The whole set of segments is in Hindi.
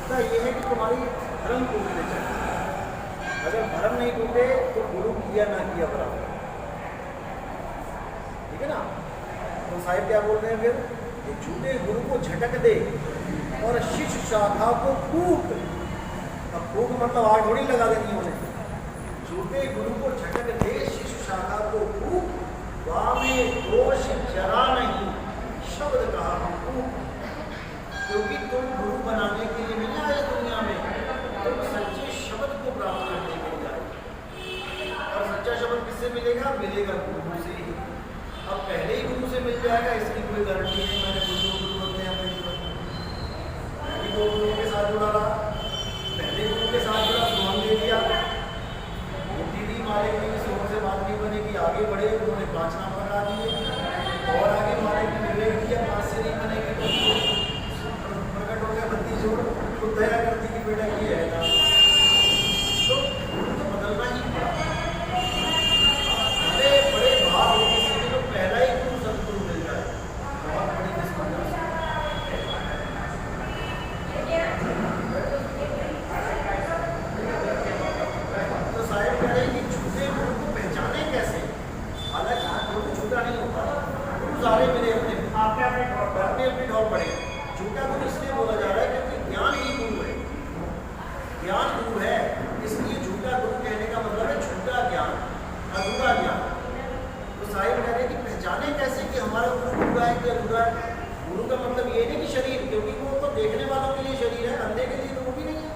मुद्दा ये है कि तुम्हारी भ्रम टूटने चाहिए। अगर भ्रम नहीं टूटे तो गुरु किया ना किया बराबर, ठीक है ना। तो साहिब क्या बोल रहे हैं फिर कि झूठे गुरु को झटक दे और शिष्य शाखा को फूक। अब फूक मतलब आग थोड़ी लगा देनी उन्हें। झूठे गुरु को झटक दे शिष्य शाखा को फूक, वामे दोष जरा नहीं शब्द कहा हमको। क्योंकि तुम गुरु बनाने के लिए नहीं आए दुनिया में, तुम सच्चे शब्द को प्राप्त करने के लिए आए। और सच्चा शब्द किससे मिलेगा? मिलेगा गुरु से ही। अब पहले ही गुरु से मिल जाएगा इसकी कोई गारंटी नहीं। मैंने गुरु बोलते हैं अपने जीवन में दो गुरुओं के साथ जुड़ा रहा, पहले गुरु के साथ जुड़ा, सोहन दे दिया, दीदी मारे की सोहन से बात नहीं बनेगी, आगे बढ़े उन्होंने 5 नाम लगा दिए और आगे मारे की विवेक किया, 5 से नहीं बनेगी तो प्रकट हो गया बत्ती जोड़, तो दया करती कि बेटा ये है ना। तो गुरु तो बदलना ही पड़ा। बड़े बड़े भाव हो किसी के तो पहला ही गुरु सदगुरु मिल जाए, बहुत बड़ी किस्मत है। तो साहिब कह रहे हैं कि झूठे गुरु को पहचाने कैसे। हालांकि गुरु झूठा नहीं होता, गुरु सारे मिले अपने ढोल पड़े। झूठा गुरु इसलिए बोला जा रहा है क्योंकि ज्ञान ही गुरु है, ज्ञान गुरु है, इसलिए झूठा गुरु कहने का मतलब है झूठा ज्ञान, अधूरा ज्ञान। तो साहिब कह रहे हैं कि पहचाने कैसे कि हमारा गुरु पूरा है कि अधूरा है। गुरु का मतलब ये नहीं कि शरीर, क्योंकि वो तो देखने वालों के लिए शरीर है, अंधे के लिए तो वो भी नहीं है।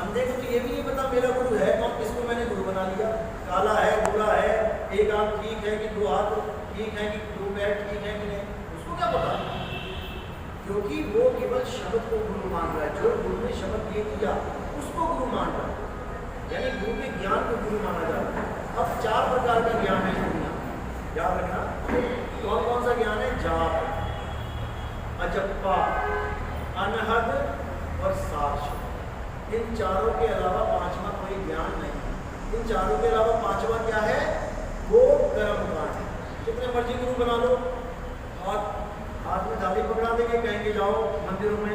अंधे को तो ये भी नहीं पता मेरा गुरु है कौन, किसको मैंने गुरु बना लिया। काला है, बुरा है, एक आंख ठीक है कि 2 हाथ ठीक है कि 2 पैर ठीक है कि नहीं, उसको क्या पता। क्योंकि वो केवल शब्द को गुरु मान रहा है। जो गुरु ने शब्द ये किया उसको गुरु मान रहा है, यानी गुरु के ज्ञान को गुरु माना जा रहा है। अब 4 प्रकार का ज्ञान है दुनिया, याद रखना। कौन कौन सा ज्ञान है? जाप, अजप्पा, अनहद और साक्ष। इन चारों के अलावा 5वां कोई ज्ञान नहीं। इन चारों के अलावा 5वां क्या है? वो कर्म कांड। कितने मर्जी गुरु बना लो, हाथ में थाली पकड़ा देंगे, कहेंगे जाओ मंदिरों में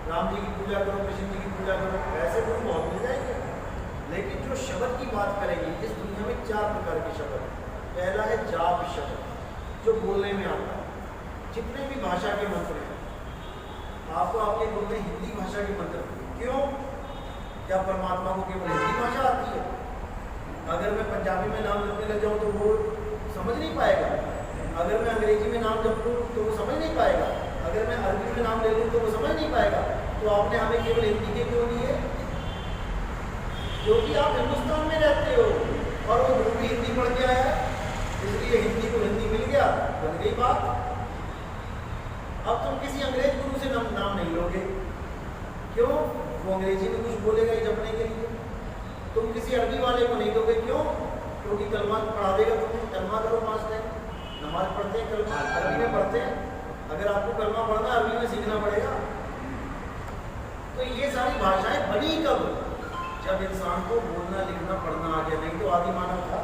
राम जी की पूजा करो, कृष्ण जी की पूजा करो, ऐसे गुरु बहुत मिल जाएंगे। लेकिन जो शब्द की बात करेंगे, इस दुनिया में 4 प्रकार के शब्द। पहला है जाप शब्द, जो बोलने में आता है। जितने भी भाषा के मंत्र हैं, आपको आपके गुरु ने हिंदी भाषा के मंत्र दिए। क्यों? क्या परमात्मा को केवल हिंदी भाषा आती है? अगर मैं पंजाबी में नाम जपने लग जाऊँ तो वो समझ नहीं पाएगा। अगर मैं अंग्रेजी में नाम जप लूँ तो वो समझ नहीं पाएगा। अगर मैं अरबी में नाम ले लूँ तो वो समझ नहीं पाएगा। तो आपने हमें केवल हिंदी के क्यों लिए? क्योंकि आप हिंदुस्तान में रहते हो और वो गुरु भी हिंदी पढ़ के आया, इसलिए हिंदी को हिंदी मिल गया, बन गई बात। अब तुम किसी अंग्रेज गुरु से नाम नहीं लोगे। क्यों? वो अंग्रेजी में कुछ बोलेगा ही जपने के लिए। तुम किसी अरबी वाले को नहीं दोगे। क्यों? क्योंकि कलमा पढ़ा देगा तुम्हें, कलमा करो 5 टाइम। नमाज पढ़ते हैं, कलमा अरबी में पढ़ते हैं। अगर आपको कलमा पढ़ना अरबी में सीखना पड़ेगा। तो ये सारी भाषाएं बनी कब? जब इंसान को बोलना लिखना पढ़ना आ गया। नहीं तो आदि मानव था,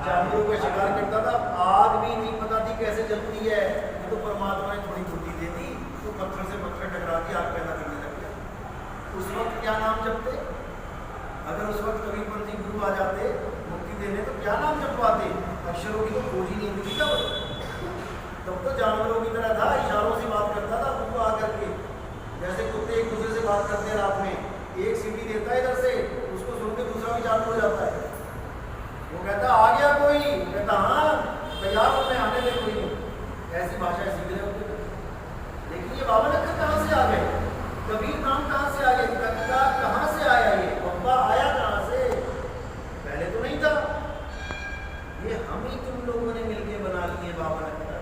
जानवरों का शिकार करता था, आग भी नहीं पता थी कैसे जलती है। तो परमात्मा ने थोड़ी बुद्धि दे दी तो पत्थर से पत्थर टकरा के आग पैदा करने लग गया। उस वक्त क्या नाम जपते? अगर उस वक्त कबीरपंथी गुरु आ जाते मुक्ति देने तो क्या नाम जपवाते? अक्षरों की तो खोज ही नहीं हुई तब तो जानवरों की तरह था, इशारों से बात करता था उनको आकर के। जैसे कुत्ते एक दूसरे से बात करते हैं रात में, एक सीटी देता है इधर से, उसको सुन के दूसरा भी चालू हो जाता है। वो कहता आ गया कोई, कहता हाँ तैयार हो, मैं आने में कोई नहीं। ऐसी भाषा सीख रहे होते। लेकिन ये बाबा अक्षर कहाँ से आ गए? कबीर नाम कहाँ से आ गए? कक्का कहाँ से आया? ये पप्पा आया कहाँ से? पहले तो नहीं था। ये हम ही तुम लोगों ने मिलकर बना लिए बाबा अक्षर।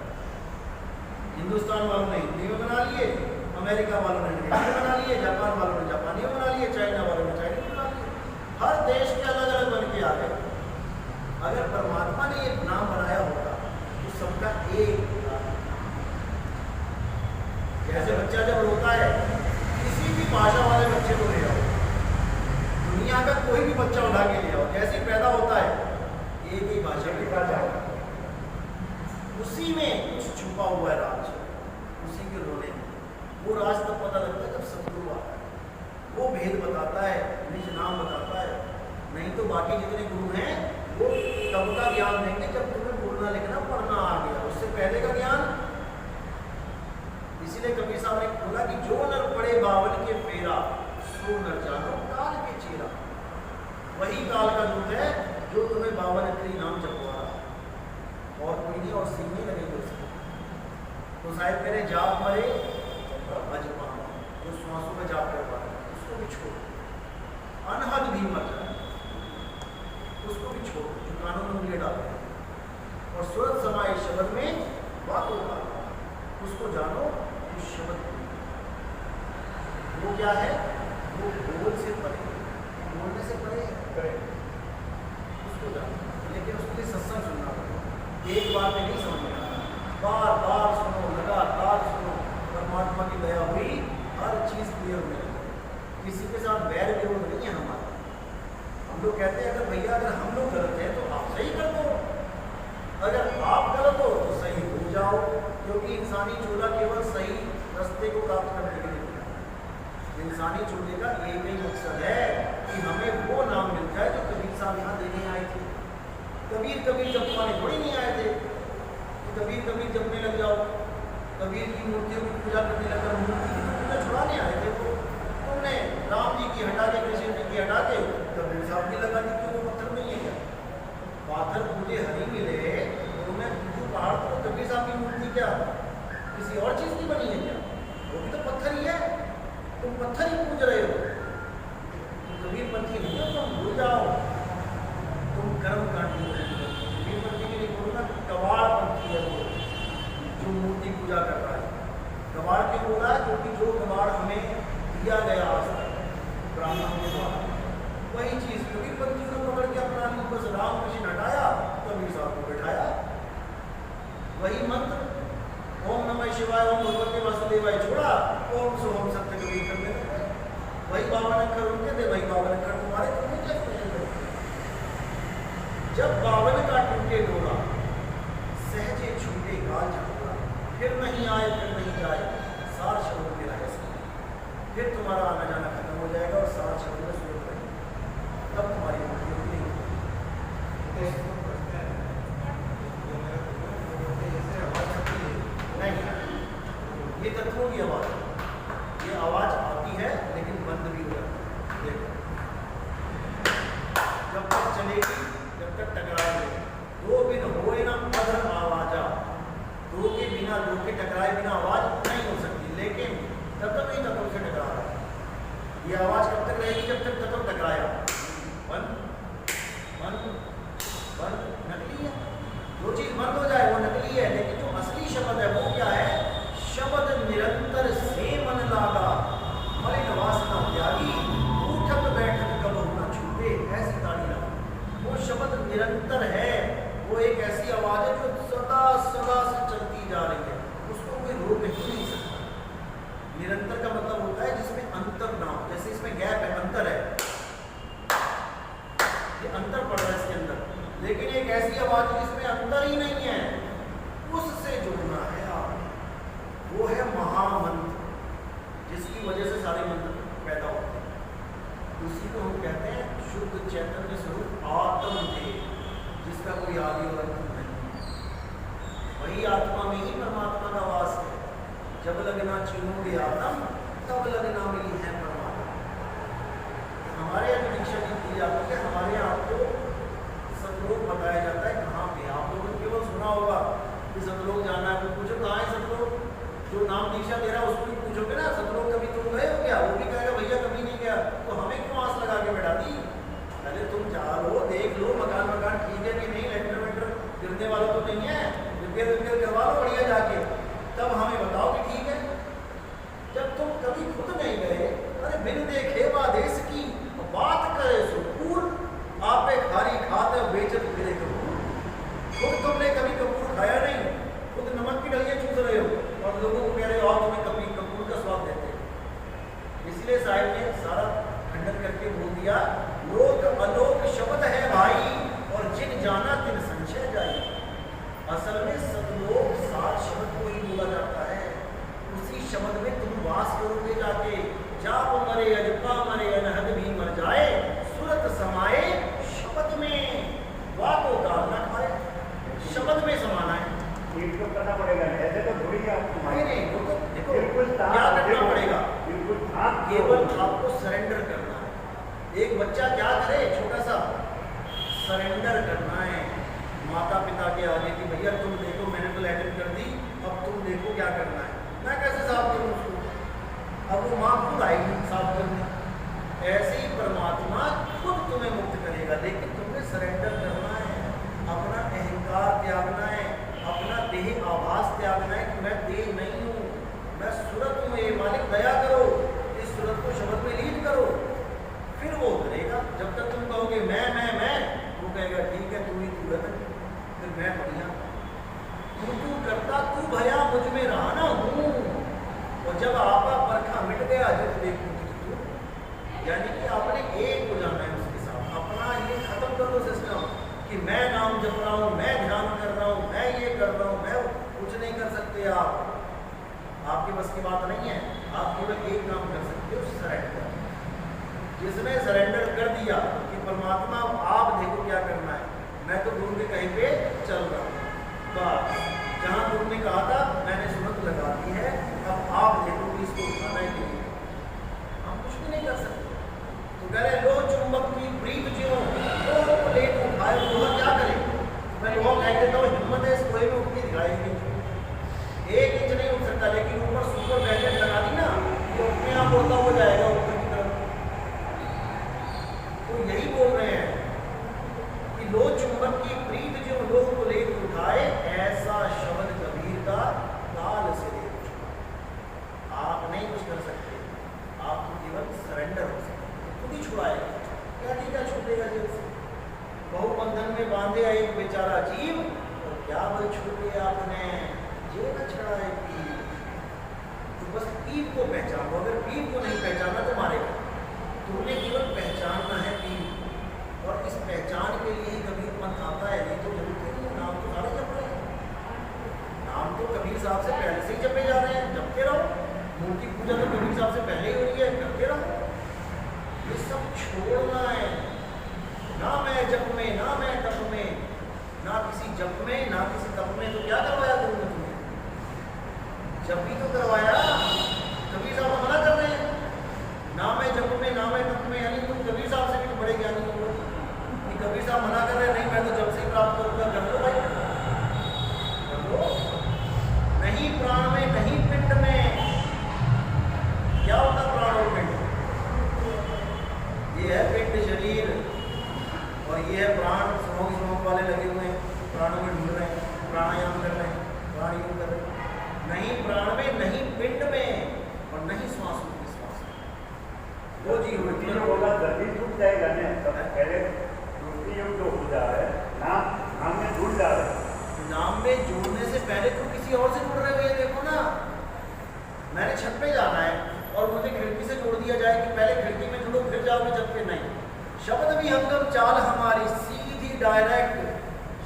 हिंदुस्तान वालों ने हिंदी में बना लिए, अमेरिका वालों ने अंग्रेजी में बना लिए, जापान वालों ने जापानी में बना लिए, चाइना वालों ने चाइनीज में बना लिए। हर देश के अलग अलग बन के आ गए। अगर परमात्मा ने एक नाम बनाया होता तो सबका एक होता। जैसे बच्चा जब रोता है, किसी भी भाषा वाले बच्चे को ले आओ, दुनिया का कोई भी बच्चा उठा के ले आओ, जैसे पैदा होता है एक ही भाषा में पैदा होता है। उसी में कुछ छुपा हुआ है राज, उसी के रोने में। वो राज तब पता लगता है जब सदगुरु आता है। वो भेद बताता है, निज नाम बताता है। नहीं तो बाकी जितने गुरु हैं वो तब का ज्ञान देंगे जब तुम्हें बोलना लिखना पढ़ना आ गया, उससे पहले का ज्ञान। इसीलिए कबीर साहब ने बोला कि जो नर पड़े बावन के फेरा, सो नर जानो काल के चेरा। वही काल का दूत है जो तुम्हें 52 अक्षरी नाम जपवा रहा, और कोई नहीं, और सीखने लगेंगे उससे। तो साहिब मेरे जाप मरे अजपान, जो श्वासों में जाप कर पा रहे उसको भी छोड़, अनहद भी मर जाए उसको भी छोड़, जो कानों में उंगली डालते हैं, और सूरत समाये शब्द में बात होगा, उसको जानो उस शब्द वो क्या है, वो बोल से परे, बोलने से परे है, उसको जानो। लेकिन उसके लिए सत्संग सुनना पड़ेगा, एक बार में नहीं समझ में आता, बार बार सुनो, लगातार सुनो, परमात्मा की दया हुई हर चीज क्लियर होने लगी। किसी के साथ वैर विरोध नहीं है हमारा। हम लोग कहते हैं अगर भैया अगर हम लोग गलत हैं तो आप सही कर दो, अगर आप गलत हो तो सही हो जाओ, क्योंकि इंसानी चूल्हा केवल सही रास्ते को प्राप्त करने के लिए है। इंसानी चूल्हे का एक ही मकसद है कि हमें वो नाम मिल जाए जो कबीर साहब यहाँ देने आए थे। कबीर जपवाने थोड़ी नहीं आए थे कि कबीर जपने लग जाओ, कबीर की मूर्तियों की पूजा करने लग जाओ, मूर्ति की पूजा छुड़ाने आए थे। तो तुमने राम जी की हटा के, कृष्ण जी की हटा के कबीर साहब की लगा दी, क्यों? वो पत्थर नहीं है क्या? पाथर मुझे हरी मिले तो मैं पूछूं पहाड़ तो कबीर साहब की मूर्ति क्या किसी और चीज की बनी है क्या? वो भी तो पत्थर ही है, तुम पत्थर ही पूज रहे हो। तुम कबीर पंथी नहीं हो, तुम भूल जाओ, तुम कर्म कांडी हो। कबीर पंथी के लिए बोलना कबाड़ पंथी है वो, जो मूर्ति पूजा कर रहा है। कबाड़ क्यों बोला? क्योंकि जो कबाड़ हमें दिया गया आज तक ब्राह्मण के द्वारा, वही चीज कबीर पंथी को पकड़ के अपना ऊपर से राम कृष्ण हटाया, कबीर साहब को बैठाया। वही मंत्र ओम नमः शिवाय, ओम भगवते वासुदेवाय छोड़ा, ओम सोहम सत्य कबीर करने लगे। वही 52 अक्षर उनके थे, वही 52 अक्षर तुम्हारे, तुम्हें क्या फर्क? जब 52 का टूटे डोला, सहजे छूटे गाल झटोला, फिर नहीं आए फिर नहीं जाए, सार शब्द मेरा है, फिर तुम्हारा आना जाना खत्म हो जाएगा और सार शब्द में सूरत रहेगी, तब तुम्हारी मुक्ति होगी। नहीं, ये तत्वों की आवाज, ये आवाज आती है लेकिन बंद भी हो जाती है। देखो जब तक चलेगी जब तक टकराएगी, दो बिन होए ना अधर आवाजा, दो के बिना, दो के टकराए बिना आवाज नहीं हो सकती। लेकिन तब तक नहीं तत्व से टकरा रहा है, ये आवाज कब तक रहेगी? जब तक तत्व टकराया। बंद बंद बंद, नकली है। जो चीज बंद हो जाए वो नकली है, लेकिन जो असली शब्द है वो क्या है? शब्द निरंतर से मन लागा, मलिन वासना त्यागी, उठक बैठक कब ना छूटे, ऐसी ताड़ी लगा। वो शब्द निरंतर है, वो एक ऐसी आवाज है जो सदा सदा से चलती जा रही है, उसको कोई रोक नहीं सकता। निरंतर का मतलब होता है जिसमें अंतर ना हो, जैसे इसमें गैप है, अंतर है, ये अंतर पड़ रहा है इसके अंदर, लेकिन एक ऐसी आवाज जिसमें अंतर ही नहीं है, उससे जुड़ना है आप। वो है महामंत्र, जिसकी वजह से सारे मंत्र पैदा होते हैं। उसी को हम कहते हैं शुद्ध चैतन्य स्वरूप आत्मदेव, जिसका कोई आदि और अंत नहीं। वही आत्मा में ही परमात्मा का वास है। जब लगना चिन्होगे आत्म, तब लगना मिली है परमात्मा। हमारे यहाँ दीक्षा दी जाती है, हमारे यहाँ आपको सतलोक बताया जाता है। कहाँ पे? आप लोगों ने केवल सुना होगा कि सतलोक जाना है, तो पूछो कहाँ है सतलोक? जो नाम दीक्षा दे रहा है उसको भी पूछोगे ना, सतलोक कभी तुम गए हो क्या? वो भी कहेगा भैया कभी नहीं गया। तो हमें क्यों आस लगा के बैठा दी? पहले तुम चाहो देख लो, मकान ठीक है कि नहीं, लेटर गिरने वाला तो नहीं है, रिपेयर करवा लो बढ़िया जाके, तब हमें बताओ कि ठीक है। जब तुम कभी खुद नहीं गए, अरे बिन देखे बादेश की बात करे सुकून, आपे खारी खाते बेचत फिरे कपूर। खुद तुमने कभी कपूर खाया नहीं, खुद नमक की डलियां चूस रहे हो और लोगों को कह रहे हो आप तुम्हें कभी कपूर का स्वाद देते हैं। इसलिए साहिब ने सारा खंडन करके बोल दिया, लोक अलोक शब्द है भाई, और जिन जाना तिन संशय जाए। असल में सतलोक सात शब्द को ही बोला जाता है, उसी शब्द में तुम वास करोगे जाके। जाप मरे अजपा एक बच्चा क्या करे, छोटा सा सरेंडर करना है माता पिता के आगे कि भैया तुम देखो मैंने तो लैट्रिन कर दी, अब तुम देखो क्या करना है, मैं कैसे साफ करूँ उसको। अब वो माँ खुद आएगी साफ करने। ऐसे ही परमात्मा खुद तुम्हें मुक्त करेगा, लेकिन तुमने सरेंडर करना है, अपना अहंकार त्यागना है, अपना देह आभास त्यागना है कि मैं देह नहीं हूँ, मैं सूरत हूँ, ये मालिक दया करो, इस सूरत को शब्द में लीन करो। फिर वो करेगा। जब तक तुम कहोगे मैं वो कहेगा ठीक है तू ही तू है, फिर मैं बढ़िया तू करता तू भया मुझ में रहा ना हूँ। और जब आपा परखा मिट गया जब देखूँ तू, यानी कि आपने एक हो जाना है उसके साथ, अपना ये खत्म कर दो सिस्टम कि मैं नाम जप रहा हूँ, मैं ध्यान कर रहा हूँ, मैं ये कर रहा हूँ, मैं कुछ नहीं कर सकते आप, आपके बस की बात नहीं है। आप केवल एक काम कर सकते हो, सरेंडर। जिसने सरेंडर कर दिया कि परमात्मा आप देखो क्या करना है, मैं तो गुरु के कहीं पे चल रहा हूँ, बस जहाँ गुरु ने कहा था मैंने सुनत लगा दी है, अब आप देखो कि इसको उठाना है कि नहीं, हम कुछ भी नहीं कर सकते। तो कह रहे लो चुंबक की प्रीत ज्यों लो प्लेट उठाए, लोहा क्या करे, मैं लोहा फेंक देता हूँ, हिम्मत है इस कोई में उठ के दिखाएगी, 1 इंच नहीं उठ सकता, लेकिन ऊपर सुपर ब्रैकेट लगा दी ना तो अपने आप उड़ता हो जाएगा ऊपर की तरफ। तो यही बोल रहे हैं कि लो चुंबक की प्रीत जो लोग को ले उठाए, ऐसा शब्द कबीर का काल से ले उठाए। आप नहीं कुछ कर सकते, आप तो केवल सरेंडर हो सकते, खुद ही छुड़ाएगा। क्या ठीक है छूटेगा जेल से, बहुबंधन में बांधे एक बेचारा जीव, और क्या बल छूटे आपने ये न छड़ाए पीर। तो बस पीर को पहचानो, अगर पीर को नहीं पहचाना तो मारेगा। तुमने केवल पहचानना है पीर, और इस पहचान के लिए ही कबीर पंथ आता है, नहीं तो जरूरत नहीं है। नाम तो सारे जप रहे हैं, नाम तो कबीर साहब से पहले से ही जपे जा रहे हैं, जपते रहो। मूर्ति पूजा तो कबीर साहब से पहले ही हो रही है, करते रहो। ये सब छोड़ना है, ना मैं जप में, ना मैं तप में, ना किसी जप में, ना किसी तप में। तो क्या करवाया गुरु ने तुम्हें, जब भी तो करवाया। कबीर साहब मना कर रहे हैं, ना मैं जप में, ना मैं तप में, यानी तुम कबीर साहब से भी तो बड़े ज्ञानी हो। कि कबीर साहब मना कर रहे हैं, नहीं मैं तो जब से ही प्राप्त करूंगा, कर लो भाई, कर लो। नहीं प्राण में, नहीं पिंड में। क्या होता प्राण और पिंड, ये है पिंड शरीर, और ये है प्राण। श्रोक वाले लगे हुए हैं, प्राणों में ढूंढ रहे हैं, प्राणायाम कर रहे हैं, प्राण योग कर रहे हैं। नहीं प्राण में, नहीं पिंड में, और नहीं श्वास में, श्वास वो जी होगा जल्दी छूट जाएगा ना। पहले दूसरी योग जो हो जा रहा है नाम में जुड़ जा रहा है, नाम में जुड़ने से पहले तो किसी और से जुड़ रहे हो। ये देखो ना, मैंने छत पे जाना है और मुझे खिड़की से जोड़ दिया जाए कि पहले खिड़की में जुड़ो फिर जाओगे छत पे, नहीं। शब्द भी हंगम चाल हमारी सीधी डायरेक्ट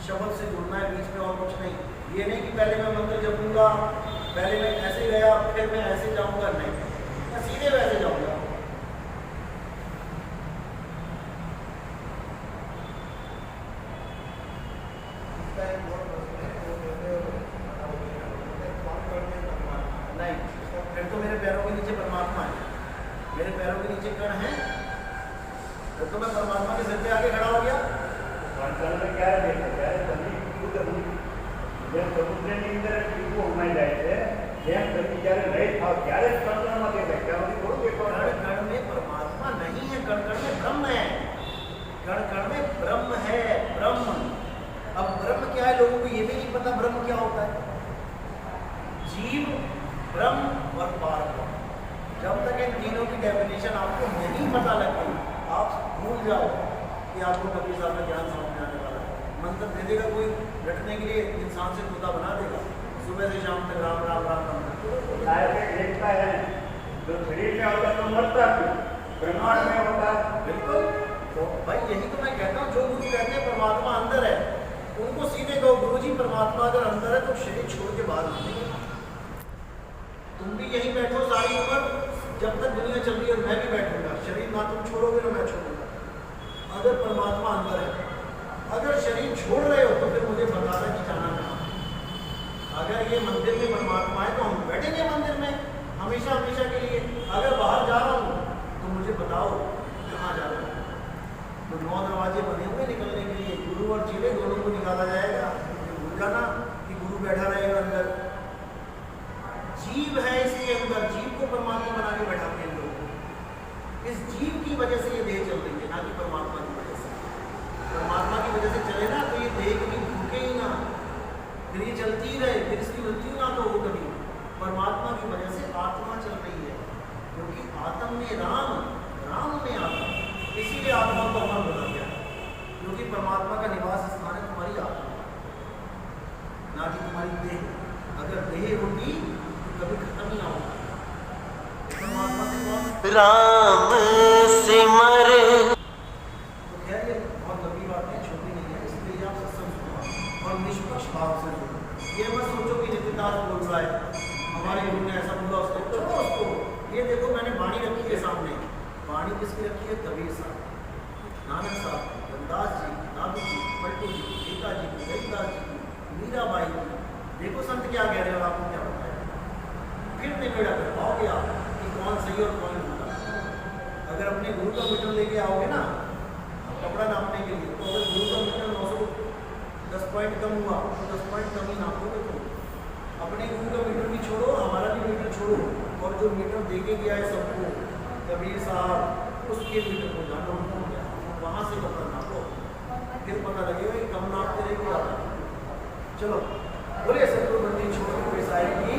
शब्द से जुड़ना है, बीच में और कुछ नहीं। ये नहीं कि पहले मैं मंत्र जपूंगा, पहले मैं ऐसे गया फिर मैं ऐसे जाऊंगा, नहीं, मैं सीधे वैसे जाऊंगा। नहीं, फिर तो मेरे पैरों के नीचे परमात्मा है, मेरे पैरों के नीचे कण है, फिर तो मैं परमात्मा के सिर पे आके खड़ा हो गया। क्या है સमुદ્રની અંદર ટીપું ઉમાઈ જાય છે, જેમ તમે જ્યારે નહીં થાવ ત્યારે જ કણકણમાં દેખાય, ત્યાં થોડું દેખાય। कण में परमात्मा नहीं है, कण कण में ब्रह्म है, कण कण में ब्रह्म है, ब्रह्म। अब ब्रह्म क्या है, लोगों को ये भी नहीं पता ब्रह्म क्या होता है। जीव, ब्रह्म और पारब्रह्म, जब तक इन तीनों की डेफिनेशन आपको नहीं पता लगती, आप भूल जाओ कि आपको कबीर साहब का ज्ञान समझ में आने वाला है। मंत्र दे देगा कोई रटने के लिए, इंसान से तोता बना देगा, सुबह से शाम तक राम राम राम राम देखता है। जो शरीर में होता है तो मरता है, ब्रह्मांड में होता है। बिल्कुल, तो भाई यही तो मैं कहता हूँ, जो गुरु कहते हैं परमात्मा अंदर है, उनको सीधे कहो गुरु जी परमात्मा अगर अंदर है तो शरीर छोड़ के बाहर नहीं। तुम भी यहीं बैठो सारी उम्र, जब तक दुनिया चल रही है मैं भी बैठूंगा, शरीर ना तुम छोड़ोगे ना मैं छोड़ूंगा, अगर परमात्मा अंदर है। अगर शरीर छोड़ रहे हो तो फिर मुझे बताना कि जाना कहाँ। अगर ये मंदिर में परमात्मा है तो हम बैठेंगे मंदिर में हमेशा हमेशा के लिए। अगर बाहर जा रहा हूँ तो मुझे बताओ कहाँ जा रहा हूँ। तो 9 दरवाजे बने हुए निकलने के लिए, गुरु और चेले दोनों को निकाला जाएगा। भूल जाना कि गुरु बैठा रहेगा अंदर, जीव है इसके अंदर, जीव को परमात्मा बना के बैठाते हैं लोग। इस जीव की वजह से ये देह चल रही है, ना कि परमात्मा की वजह से। परमात्मा की वजह से चले ना तो ये देह कभी भूखे ही ना, फिर ये चलती ही रहे, फिर इसकी मृत्यु ना तो हो कभी। परमात्मा की वजह से आत्मा चल रही है, क्योंकि आत्म में राम, राम में आत्मा, इसीलिए आत्मा को अमर बोला गया, क्योंकि परमात्मा का निवास स्थान है तुम्हारी आत्मा, ना कि तुम्हारी देह। अगर देह होगी तो कभी खत्म ही ना होगा। परमात्मा से कौन राम सिमर। तो खैर ये बहुत लंबी बात है, छोटी नहीं है, इसलिए आप सत्संग सुनो और निष्पक्ष भाव से सुनो। ये मत सोचो कि नितिदास बोल रहा है, हमारे गुरु ने ऐसा बोला, उसको छोड़ो उसको। ये देखो मैंने वाणी रखी है सामने, वाणी किसकी रखी है? कबीर साहब, नानक साहब, रविदास जी, नानक जी, पलटू जी, गीता जी की, रविदास जी की, मीराबाई की। देखो संत क्या कह रहे हो, आपको क्या बताया। फिर निबेड़ा कर पाओगे आप कि कौन सही और कौन झूठा। अगर अपने गुरु का मीटर लेके आओगे ना कपड़ा नापने के लिए, तो अगर गुरु का मीटर 910 पॉइंट कम हुआ तो 10 पॉइंट कम ही नापोगे। तो अपने गुरु का मीटर भी छोड़ो, हमारा भी मीटर छोड़ो, और जो मीटर देके गया है सबको, कबीर साहब, उसके मीटर को जानो, वहाँ से कपड़ा नापो, फिर पता लगेगा कि कम नापते रहे क्या। चलो बोले सतगुरु बंदी छोड़ के साहिब की